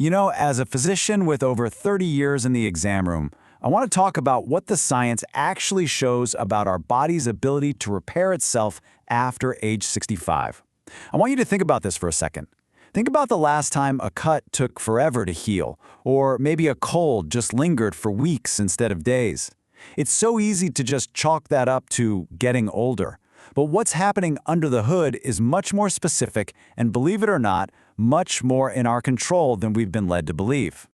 You know, as a physician with over 30 years in the exam room, I want to talk about what the science actually shows about our body's ability to repair itself after age 65. I want you to think about this for a second. Think about the last time a cut took forever to heal, or maybe a cold just lingered for weeks instead of days. It's so easy to just chalk that up to getting older. But what's happening under the hood is much more specific and, believe it or not, much more in our control than we've been led to believe.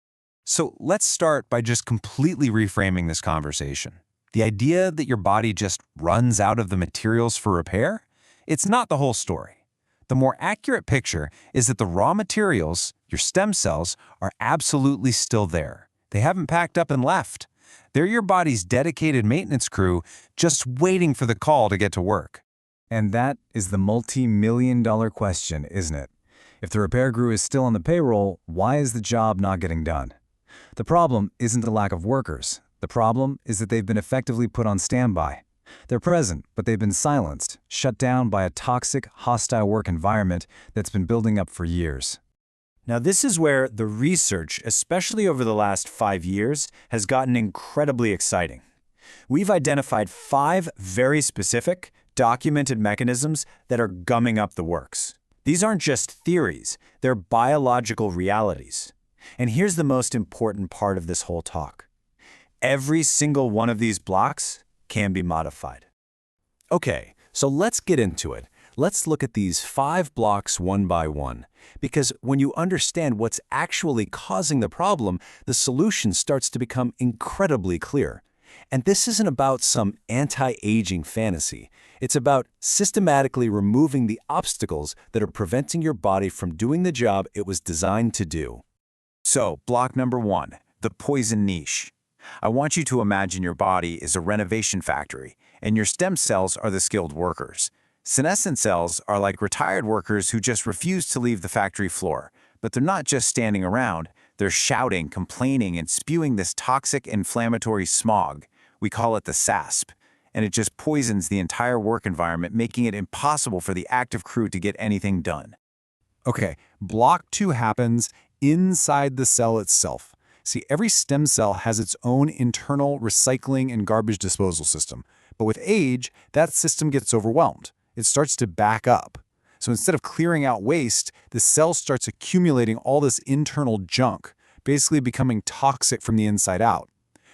So let's start by just completely reframing this conversation. The idea that your body just runs out of the materials for repair? It's not the whole story. The more accurate picture is that the raw materials, your stem cells, are absolutely still there. They haven't packed up and left. They're your body's dedicated maintenance crew, just waiting for the call to get to work. And that is the multi-million-dollar question, isn't it? If the repair crew is still on the payroll, why is the job not getting done? The problem isn't the lack of workers. The problem is that they've been effectively put on standby. They're present, but they've been silenced, shut down by a toxic, hostile work environment that's been building up for years. Now, this is where the research, especially over the last 5 years, has gotten incredibly exciting. We've identified 5 very specific, documented mechanisms that are gumming up the works. These aren't just theories, they're biological realities. And here's the most important part of this whole talk. Every single one of these blocks can be modified. Okay, so let's get into it. Let's look at these 5 blocks one by one, because when you understand what's actually causing the problem, the solution starts to become incredibly clear. And this isn't about some anti-aging fantasy. It's about systematically removing the obstacles that are preventing your body from doing the job it was designed to do. So, block number 1, the poison niche. I want you to imagine your body is a renovation factory, and your stem cells are the skilled workers. Senescent cells are like retired workers who just refuse to leave the factory floor. But they're not just standing around, they're shouting, complaining, and spewing this toxic inflammatory smog. We call it the SASP. And it just poisons the entire work environment, making it impossible for the active crew to get anything done. Okay, block 2 happens inside the cell itself. See, every stem cell has its own internal recycling and garbage disposal system. But with age, that system gets overwhelmed. It starts to back up. So instead of clearing out waste, the cell starts accumulating all this internal junk, basically becoming toxic from the inside out.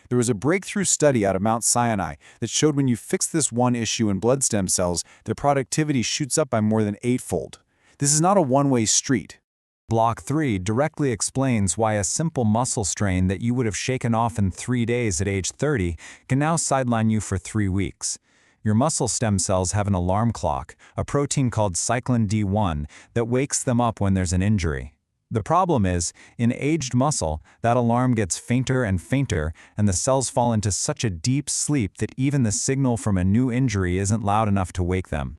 There was a breakthrough study out of Mount Sinai that showed when you fix this one issue in blood stem cells, their productivity shoots up by more than 8-fold. This is not a one-way street. Block 3 directly explains why a simple muscle strain that you would have shaken off in 3 days at age 30 can now sideline you for 3 weeks. Your muscle stem cells have an alarm clock, a protein called cyclin D1, that wakes them up when there's an injury. The problem is, in aged muscle, that alarm gets fainter and fainter, and the cells fall into such a deep sleep that even the signal from a new injury isn't loud enough to wake them.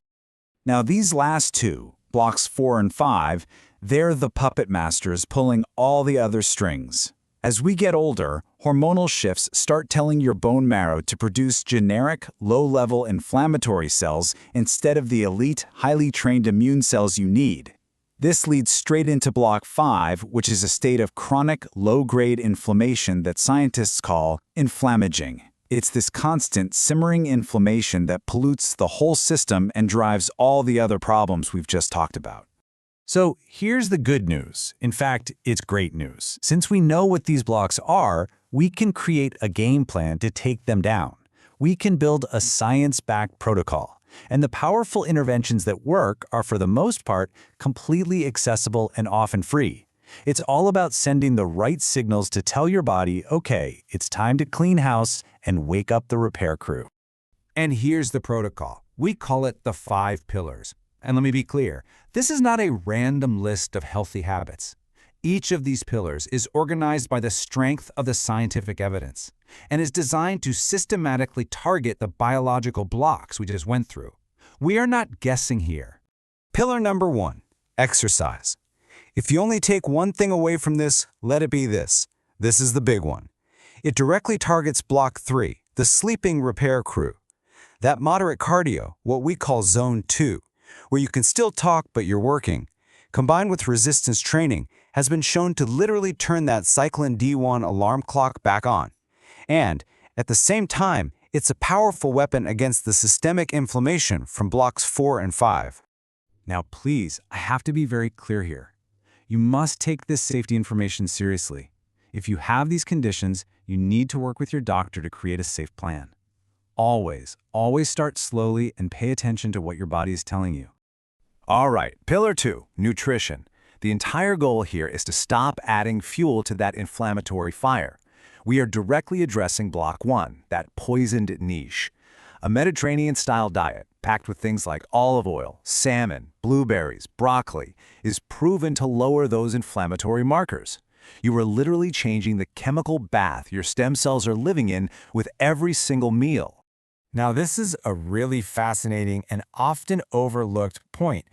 Now, these last 2, blocks 4 and 5, they're the puppet masters pulling all the other strings. As we get older, hormonal shifts start telling your bone marrow to produce generic, low-level inflammatory cells instead of the elite, highly trained immune cells you need. This leads straight into block 5, which is a state of chronic, low-grade inflammation that scientists call inflammaging. It's this constant, simmering inflammation that pollutes the whole system and drives all the other problems we've just talked about. So here's the good news. In fact, it's great news. Since we know what these blocks are, we can create a game plan to take them down. We can build a science-backed protocol. And the powerful interventions that work are, for the most part, completely accessible and often free. It's all about sending the right signals to tell your body, okay, it's time to clean house and wake up the repair crew. And here's the protocol. We call it the 5 pillars. And let me be clear, this is not a random list of healthy habits. Each of these pillars is organized by the strength of the scientific evidence and is designed to systematically target the biological blocks we just went through. We are not guessing here. Pillar number 1, exercise. If you only take one thing away from this, let it be this. This is the big one. It directly targets block 3, the sleeping repair crew. That moderate cardio, what we call zone 2, where you can still talk but you're working, combined with resistance training, has been shown to literally turn that cyclin D1 alarm clock back on. And, at the same time, it's a powerful weapon against the systemic inflammation from blocks 4 and 5. Now, please, I have to be very clear here. You must take this safety information seriously. If you have these conditions, you need to work with your doctor to create a safe plan. Always start slowly and pay attention to what your body is telling you. All right, pillar 2, nutrition. The entire goal here is to stop adding fuel to that inflammatory fire. We are directly addressing block 1, that poisoned niche. A Mediterranean-style diet, packed with things like olive oil, salmon, blueberries, broccoli, is proven to lower those inflammatory markers. You are literally changing the chemical bath your stem cells are living in with every single meal. Now, this is a really fascinating and often overlooked point.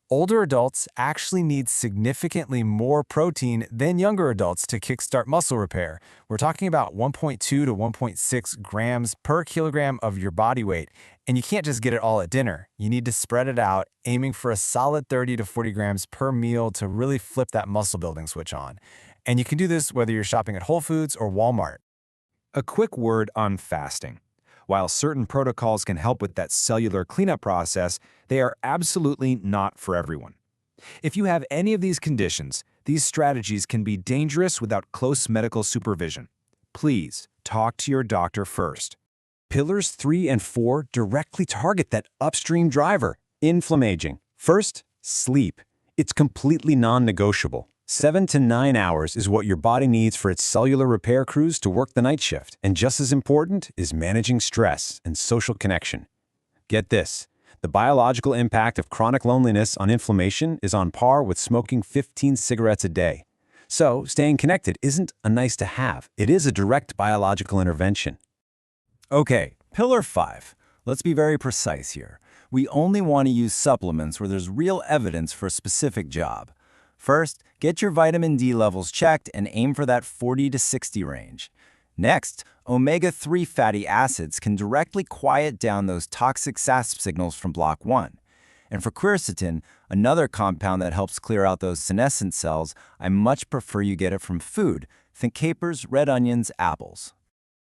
Older adults actually need significantly more protein than younger adults to kickstart muscle repair. We're talking about 1.2 to 1.6 grams per kilogram of your body weight, and you can't just get it all at dinner. You need to spread it out, aiming for a solid 30 to 40 grams per meal to really flip that muscle building switch on. And you can do this whether you're shopping at Whole Foods or Walmart. A quick word on fasting. While certain protocols can help with that cellular cleanup process, they are absolutely not for everyone. If you have any of these conditions, these strategies can be dangerous without close medical supervision. Please talk to your doctor first. Pillars 3 and 4 directly target that upstream driver, inflammaging. First, sleep. It's completely non-negotiable. 7 to 9 hours is what your body needs for its cellular repair crews to work the night shift. And just as important is managing stress and social connection. Get this, the biological impact of chronic loneliness on inflammation is on par with smoking 15 cigarettes a day. So, staying connected isn't a nice to have, it is a direct biological intervention. Okay, pillar 5. Let's be very precise here. We only want to use supplements where there's real evidence for a specific job. First, get your vitamin D levels checked and aim for that 40 to 60 range. Next, omega-3 fatty acids can directly quiet down those toxic SASP signals from block 1. And for quercetin, another compound that helps clear out those senescent cells, I much prefer you get it from food. Think capers, red onions, apples.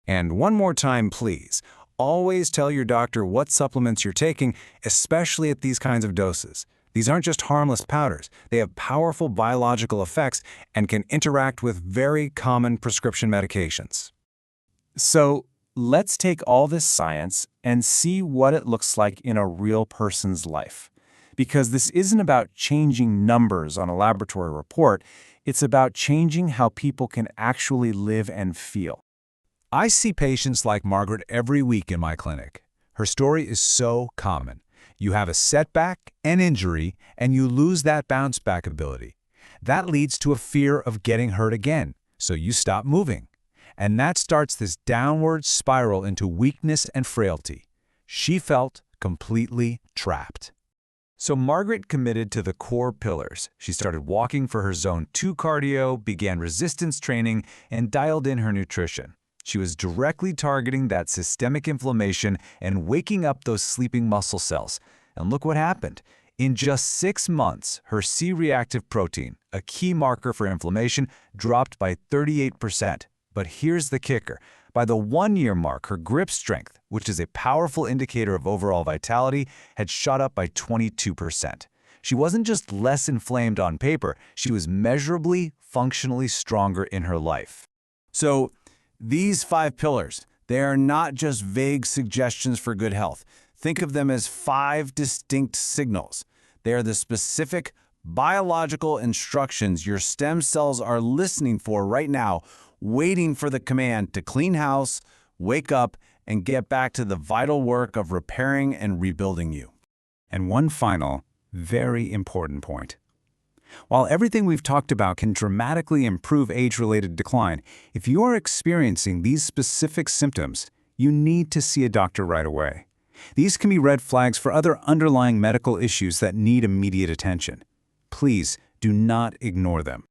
And one more time, please. Always tell your doctor what supplements you're taking, especially at these kinds of doses. These aren't just harmless powders. They have powerful biological effects and can interact with very common prescription medications. So, let's take all this science and see what it looks like in a real person's life. Because this isn't about changing numbers on a laboratory report, it's about changing how people can actually live and feel. I see patients like Margaret every week in my clinic. Her story is so common. You have a setback, an injury, and you lose that bounce-back ability. That leads to a fear of getting hurt again, so you stop moving. And that starts this downward spiral into weakness and frailty. She felt completely trapped. So Margaret committed to the core pillars. She started walking for her Zone 2 cardio, began resistance training, and dialed in her nutrition. She was directly targeting that systemic inflammation and waking up those sleeping muscle cells. And look what happened. In just 6 months, her C-reactive protein, a key marker for inflammation, dropped by 38%. But here's the kicker. By the 1-year mark, her grip strength, which is a powerful indicator of overall vitality, had shot up by 22%. She wasn't just less inflamed on paper, she was measurably, functionally stronger in her life. So, these 5 pillars, they are not just vague suggestions for good health. Think of them as 5 distinct signals. They are the specific biological instructions your stem cells are listening for right now, waiting for the command to clean house, wake up, and get back to the vital work of repairing and rebuilding you. And one final, very important point. While everything we've talked about can dramatically improve age-related decline, if you are experiencing these specific symptoms, you need to see a doctor right away. These can be red flags for other underlying medical issues that need immediate attention. Please do not ignore them.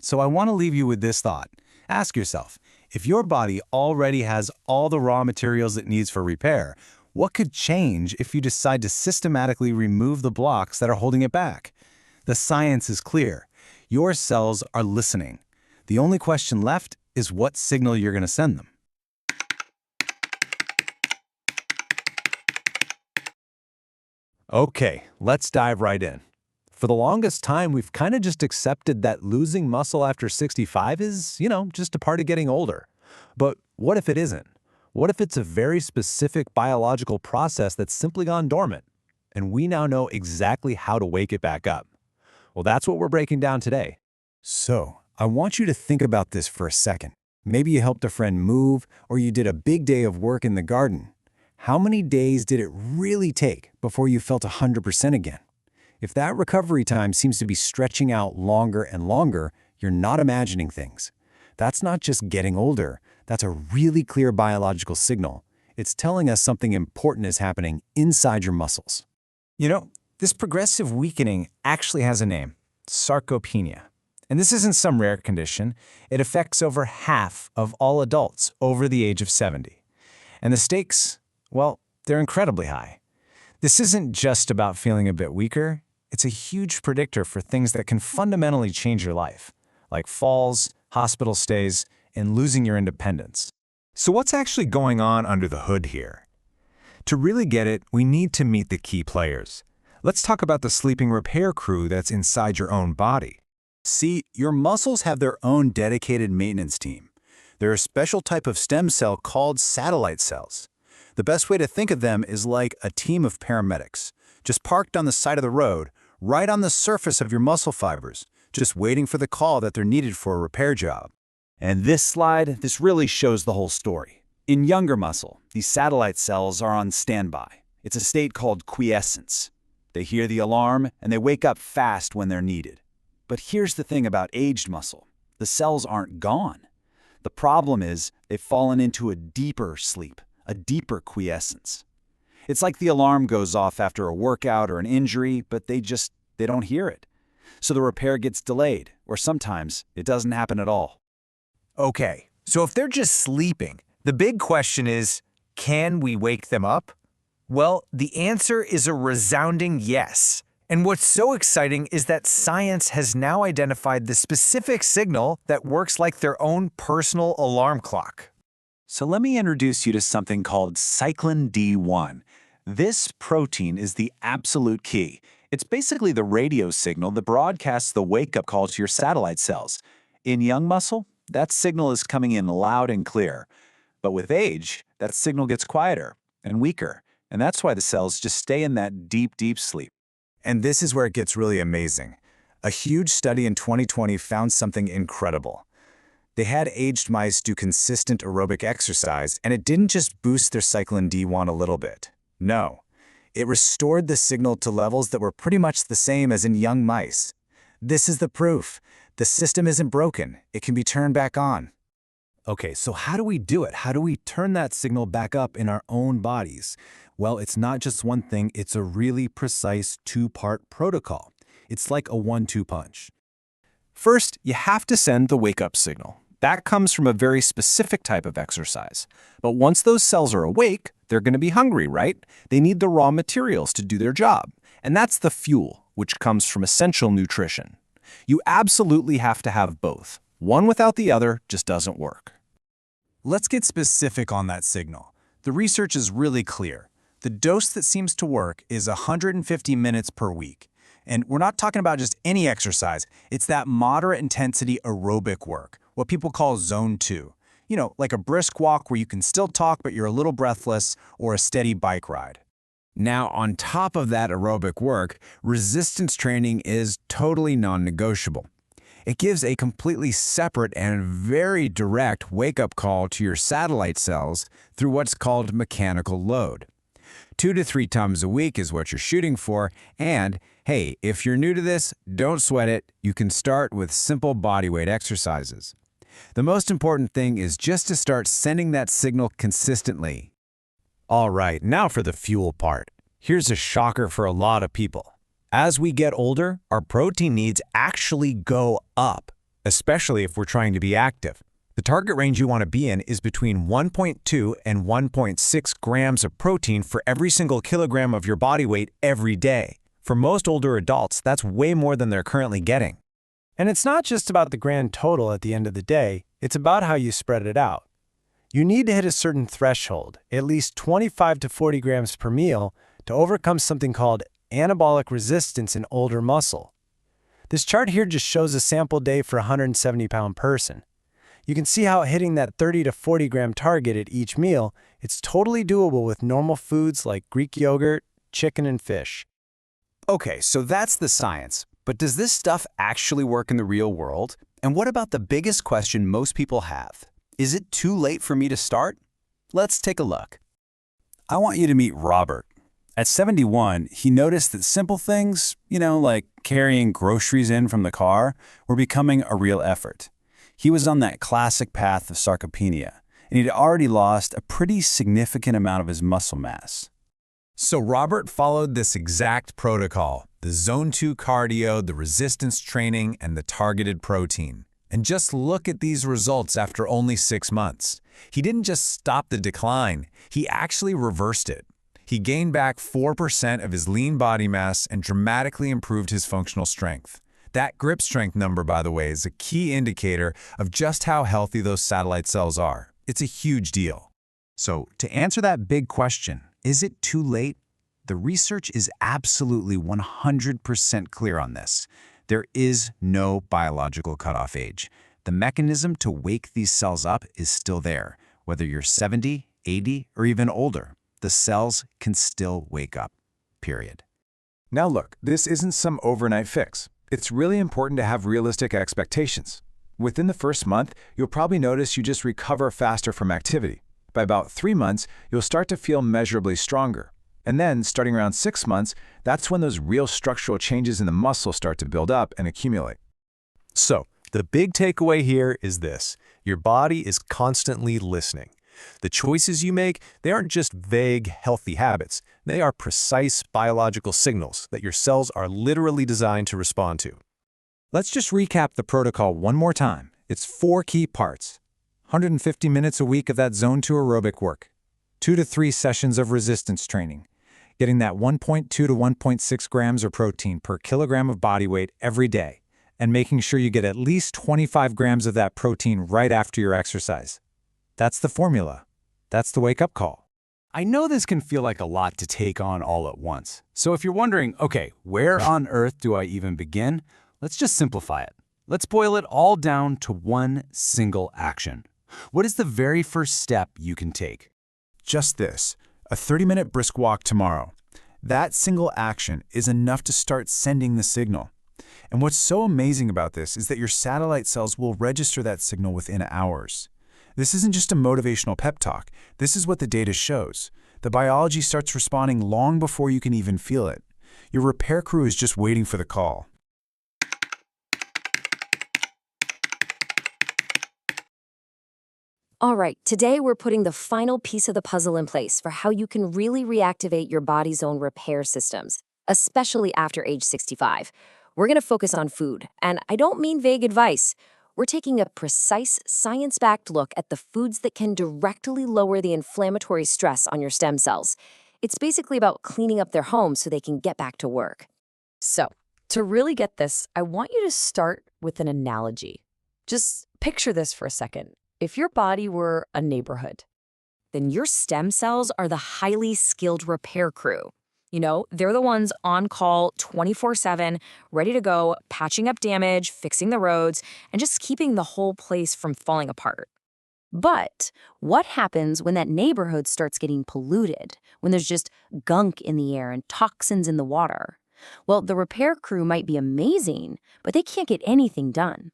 So I want to leave you with this thought. Ask yourself, if your body already has all the raw materials it needs for repair, what could change if you decide to systematically remove the blocks that are holding it back? The science is clear. Your cells are listening. The only question left is what signal you're going to send them. Okay, let's dive right in. For the longest time, we've kind of just accepted that losing muscle after 65 is, just a part of getting older. But what if it isn't? What if it's a very specific biological process that's simply gone dormant? And we now know exactly how to wake it back up. Well, that's what we're breaking down today. So, I want you to think about this for a second. Maybe you helped a friend move, or you did a big day of work in the garden. How many days did it really take before you felt 100% again? If that recovery time seems to be stretching out longer and longer, you're not imagining things. That's not just getting older. That's a really clear biological signal. It's telling us something important is happening inside your muscles. This progressive weakening actually has a name: sarcopenia. And this isn't some rare condition. It affects over half of all adults over the age of 70. And the stakes, well, they're incredibly high. This isn't just about feeling a bit weaker. It's a huge predictor for things that can fundamentally change your life, like falls, hospital stays, and losing your independence. So what's actually going on under the hood here? To really get it, we need to meet the key players. Let's talk about the sleeping repair crew that's inside your own body. See, your muscles have their own dedicated maintenance team. They're a special type of stem cell called satellite cells. The best way to think of them is like a team of paramedics, just parked on the side of the road, right on the surface of your muscle fibers, just waiting for the call that they're needed for a repair job. And this really shows the whole story. In younger muscle, these satellite cells are on standby. It's a state called quiescence. They hear the alarm, and they wake up fast when they're needed. But here's the thing about aged muscle. The cells aren't gone. The problem is they've fallen into a deeper sleep, a deeper quiescence. It's like the alarm goes off after a workout or an injury, but they don't hear it. So the repair gets delayed, or sometimes it doesn't happen at all. Okay, so if they're just sleeping, the big question is, can we wake them up? Well, the answer is a resounding yes. And what's so exciting is that science has now identified the specific signal that works like their own personal alarm clock. So let me introduce you to something called cyclin D1. This protein is the absolute key. It's basically the radio signal that broadcasts the wake-up call to your satellite cells. In young muscle, that signal is coming in loud and clear. But with age, that signal gets quieter and weaker, and that's why the cells just stay in that deep, deep sleep. And this is where it gets really amazing. A huge study in 2020 found something incredible. They had aged mice do consistent aerobic exercise, and it didn't just boost their cyclin D1 a little bit. No, it restored the signal to levels that were pretty much the same as in young mice. This is the proof. The system isn't broken. It can be turned back on. Okay, so how do we do it? How do we turn that signal back up in our own bodies? Well, it's not just one thing. It's a really precise two-part protocol. It's like a 1-2 punch. First, you have to send the wake-up signal. That comes from a very specific type of exercise. But once those cells are awake, they're going to be hungry, right? They need the raw materials to do their job. And that's the fuel, which comes from essential nutrition. You absolutely have to have both. One without the other just doesn't work. Let's get specific on that signal. The research is really clear. The dose that seems to work is 150 minutes per week. And we're not talking about just any exercise. It's that moderate intensity aerobic work, what people call zone 2. Like a brisk walk where you can still talk but you're a little breathless, or a steady bike ride. Now, on top of that aerobic work, resistance training is totally non-negotiable. It gives a completely separate and very direct wake-up call to your satellite cells through what's called mechanical load. 2 to 3 times a week is what you're shooting for, and hey, if you're new to this, don't sweat it. You can start with simple bodyweight exercises. The most important thing is just to start sending that signal consistently. All right, now for the fuel part. Here's a shocker for a lot of people. As we get older, our protein needs actually go up, especially if we're trying to be active. The target range you want to be in is between 1.2 and 1.6 grams of protein for every single kilogram of your body weight every day. For most older adults, that's way more than they're currently getting. And it's not just about the grand total at the end of the day, it's about how you spread it out. You need to hit a certain threshold, at least 25 to 40 grams per meal, to overcome something called anabolic resistance in older muscle. This chart here just shows a sample day for a 170-pound person. You can see how hitting that 30 to 40 gram target at each meal, it's totally doable with normal foods like Greek yogurt, chicken, and fish. Okay, so that's the science. But does this stuff actually work in the real world? And what about the biggest question most people have? Is it too late for me to start? Let's take a look. I want you to meet Robert. At 71, he noticed that simple things, like carrying groceries in from the car, were becoming a real effort. He was on that classic path of sarcopenia, and he'd already lost a pretty significant amount of his muscle mass. So Robert followed this exact protocol, the Zone 2 cardio, the resistance training, and the targeted protein. And just look at these results after only 6 months. He didn't just stop the decline, he actually reversed it. He gained back 4% of his lean body mass and dramatically improved his functional strength. That grip strength number, by the way, is a key indicator of just how healthy those satellite cells are. It's a huge deal. So, to answer that big question, is it too late? The research is absolutely 100% clear on this. There is no biological cutoff age. The mechanism to wake these cells up is still there. Whether you're 70, 80, or even older, the cells can still wake up, period. Now look, this isn't some overnight fix. It's really important to have realistic expectations. Within the first month, you'll probably notice you just recover faster from activity. By about 3 months, you'll start to feel measurably stronger. And then, starting around 6 months, that's when those real structural changes in the muscle start to build up and accumulate. So, the big takeaway here is this. Your body is constantly listening. The choices you make, they aren't just vague, healthy habits. They are precise biological signals that your cells are literally designed to respond to. Let's just recap the protocol one more time. It's 4 key parts. 150 minutes a week of that Zone 2 aerobic work. 2 to 3 sessions of resistance training. Getting that 1.2 to 1.6 grams of protein per kilogram of body weight every day. And making sure you get at least 25 grams of that protein right after your exercise. That's the formula. That's the wake-up call. I know this can feel like a lot to take on all at once. So if you're wondering, okay, where on earth do I even begin? Let's just simplify it. Let's boil it all down to one single action. What is the very first step you can take? Just this, a 30-minute brisk walk tomorrow. That single action is enough to start sending the signal. And what's so amazing about this is that your satellite cells will register that signal within hours. This isn't just a motivational pep talk. This is what the data shows. The biology starts responding long before you can even feel it. Your repair crew is just waiting for the call. All right, today we're putting the final piece of the puzzle in place for how you can really reactivate your body's own repair systems, especially after age 65. We're going to focus on food, and I don't mean vague advice. We're taking a precise, science-backed look at the foods that can directly lower the inflammatory stress on your stem cells. It's basically about cleaning up their homes so they can get back to work. So, to really get this, I want you to start with an analogy. Just picture this for a second. If your body were a neighborhood, Then your stem cells are the highly skilled repair crew. They're the ones on call 24/7, ready to go, patching up damage, fixing the roads, and just keeping the whole place from falling apart. But what happens when that neighborhood starts getting polluted, when there's just gunk in the air and toxins in the water? Well, the repair crew might be amazing, but they can't get anything done.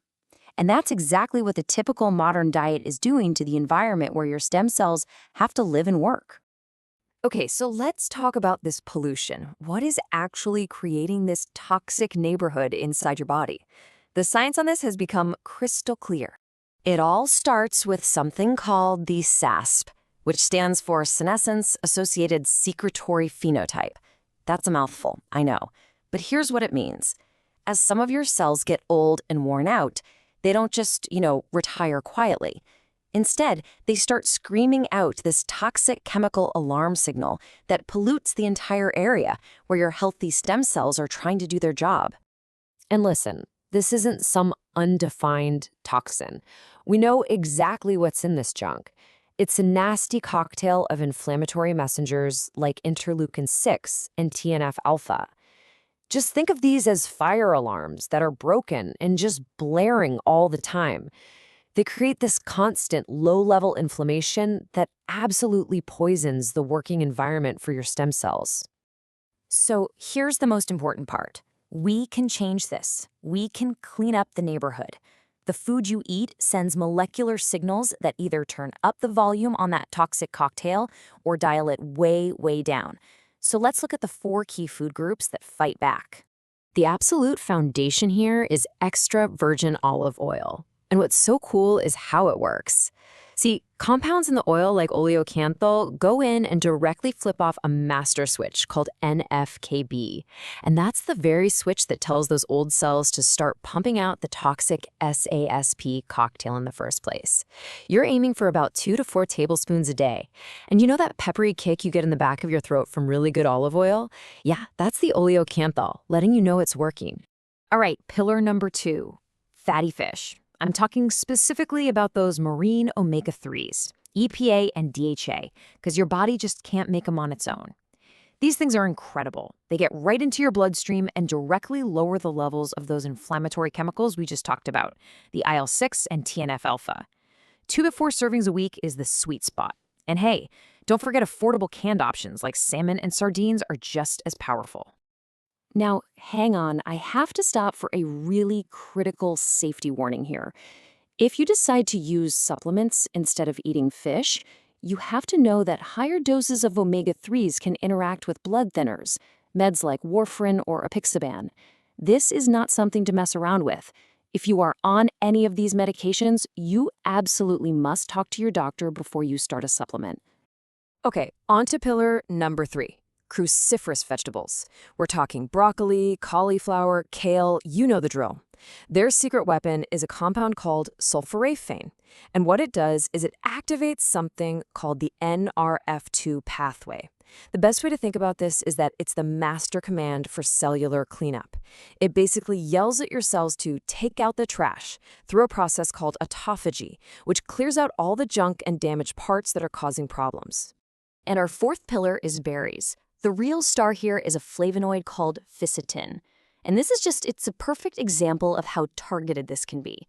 And that's exactly what the typical modern diet is doing to the environment where your stem cells have to live and work. okay, so let's talk about this pollution. What is actually creating this toxic neighborhood inside your body? The science on this has become crystal clear. It all starts with something called the SASP, which stands for Senescence-Associated Secretory Phenotype. That's a mouthful, I know. But here's what it means. As some of your cells get old and worn out, they don't just, retire quietly. Instead, they start screaming out this toxic chemical alarm signal that pollutes the entire area where your healthy stem cells are trying to do their job. And listen, This isn't some undefined toxin. We know exactly what's in this junk. It's a nasty cocktail of inflammatory messengers like interleukin-6 and TNF-alpha. Just think of these as fire alarms that are broken and just blaring all the time. They create this constant low-level inflammation that absolutely poisons the working environment for your stem cells. So here's the most important part. We can change this. We can clean up the neighborhood. The food you eat sends molecular signals that either turn up the volume on that toxic cocktail or dial it way, way down. So let's look at the 4 key food groups that fight back. The absolute foundation here is extra virgin olive oil. And what's so cool is how it works. See, compounds in the oil like oleocanthal go in and directly flip off a master switch called NFKB. And that's the very switch that tells those old cells to start pumping out the toxic SASP cocktail in the first place. You're aiming for about 2 to 4 tablespoons a day. And you know that peppery kick you get in the back of your throat from really good olive oil? Yeah, that's the oleocanthal, letting you know it's working. All right, pillar number 2, fatty fish. I'm talking specifically about those marine omega-3s, EPA and DHA, because your body just can't make them on its own. These things are incredible. They get right into your bloodstream and directly lower the levels of those inflammatory chemicals we just talked about, the IL-6 and TNF-alpha. 2 to 4 servings a week is the sweet spot. And hey, don't forget affordable canned options like salmon and sardines are just as powerful. Now, hang on, I have to stop for a really critical safety warning here. If you decide to use supplements instead of eating fish, you have to know that higher doses of omega-3s can interact with blood thinners, meds like warfarin or apixaban. This is not something to mess around with. If you are on any of these medications, you absolutely must talk to your doctor before you start a supplement. Okay, on to pillar number 3. Cruciferous vegetables. We're talking broccoli, cauliflower, kale, you know the drill. Their secret weapon is a compound called sulforaphane. And what it does is it activates something called the NRF2 pathway. The best way to think about this is that it's the master command for cellular cleanup. It basically yells at your cells to take out the trash through a process called autophagy, which clears out all the junk and damaged parts that are causing problems. And our 4th pillar is berries. The real star here is a flavonoid called ficitin. And this is it's a perfect example of how targeted this can be.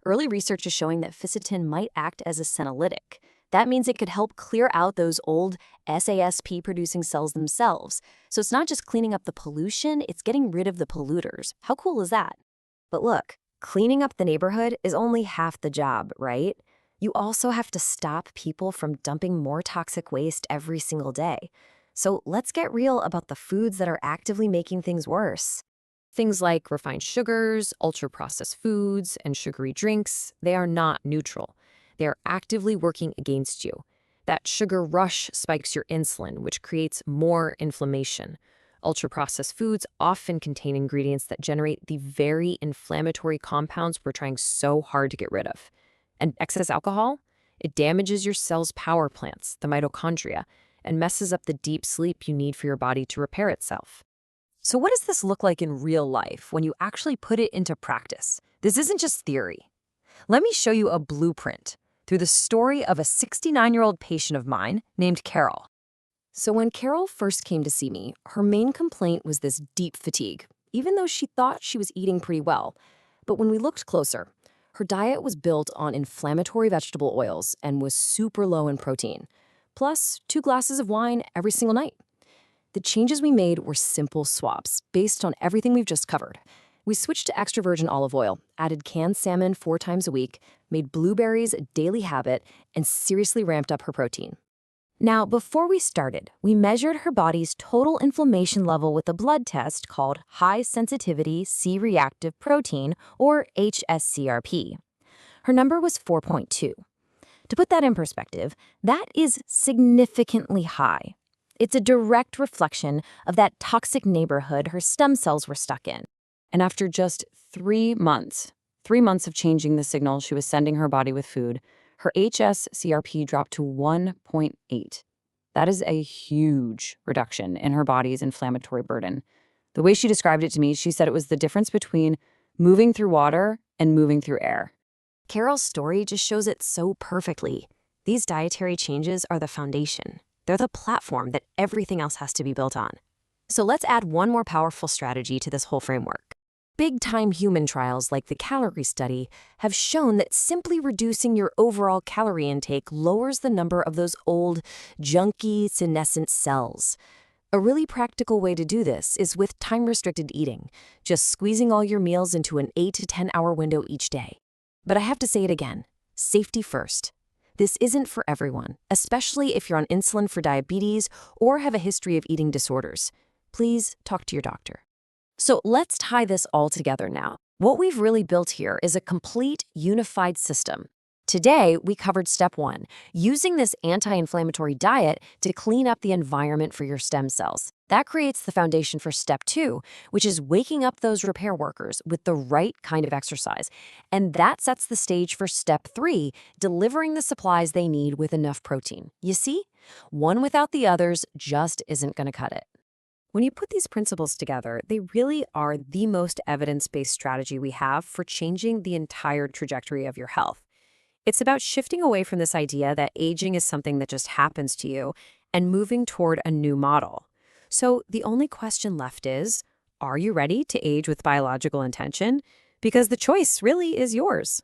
Early research is showing that ficitin might act as a senolytic. That means it could help clear out those old SASP-producing cells themselves. So it's not just cleaning up the pollution, it's getting rid of the polluters. How cool is that? But look, cleaning up the neighborhood is only half the job, right? You also have to stop people from dumping more toxic waste every single day. So let's get real about the foods that are actively making things worse. Things like refined sugars, ultra-processed foods, and sugary drinks, they are not neutral. They are actively working against you. That sugar rush spikes your insulin, which creates more inflammation. Ultra-processed foods often contain ingredients that generate the very inflammatory compounds we're trying so hard to get rid of. And excess alcohol? It damages your cell's power plants, the mitochondria, and messes up the deep sleep you need for your body to repair itself. So what does this look like in real life when you actually put it into practice? This isn't just theory. Let me show you a blueprint through the story of a 69-year-old patient of mine named Carol. So when Carol first came to see me, her main complaint was this deep fatigue, even though she thought she was eating pretty well. But when we looked closer, her diet was built on inflammatory vegetable oils and was super low in protein, plus 2 glasses of wine every single night. The changes we made were simple swaps based on everything we've just covered. We switched to extra virgin olive oil, added canned salmon 4 times a week, made blueberries a daily habit, and seriously ramped up her protein. Now, before we started, we measured her body's total inflammation level with a blood test called high-sensitivity C-reactive protein, or HSCRP. Her number was 4.2. To put that in perspective, that is significantly high. It's a direct reflection of that toxic neighborhood her stem cells were stuck in. And after just 3 months of changing the signal she was sending her body with food, her HSCRP dropped to 1.8. That is a huge reduction in her body's inflammatory burden. The way she described it to me, she said it was the difference between moving through water and moving through air. Carol's story just shows it so perfectly. These dietary changes are the foundation. They're the platform that everything else has to be built on. So let's add one more powerful strategy to this whole framework. Big-time human trials like the calorie study have shown that simply reducing your overall calorie intake lowers the number of those old, junky, senescent cells. A really practical way to do this is with time-restricted eating, just squeezing all your meals into an 8 to 10 hour window each day. But I have to say it again, safety first. This isn't for everyone, especially if you're on insulin for diabetes or have a history of eating disorders. Please talk to your doctor. So let's tie this all together now. What we've really built here is a complete, unified system. Today, we covered step 1, using this anti-inflammatory diet to clean up the environment for your stem cells. That creates the foundation for step 2, which is waking up those repair workers with the right kind of exercise. And that sets the stage for step 3, delivering the supplies they need with enough protein. You see? One without the others just isn't going to cut it. When you put these principles together, they really are the most evidence-based strategy we have for changing the entire trajectory of your health. It's about shifting away from this idea that aging is something that just happens to you and moving toward a new model. So the only question left is, are you ready to age with biological intention? Because the choice really is yours.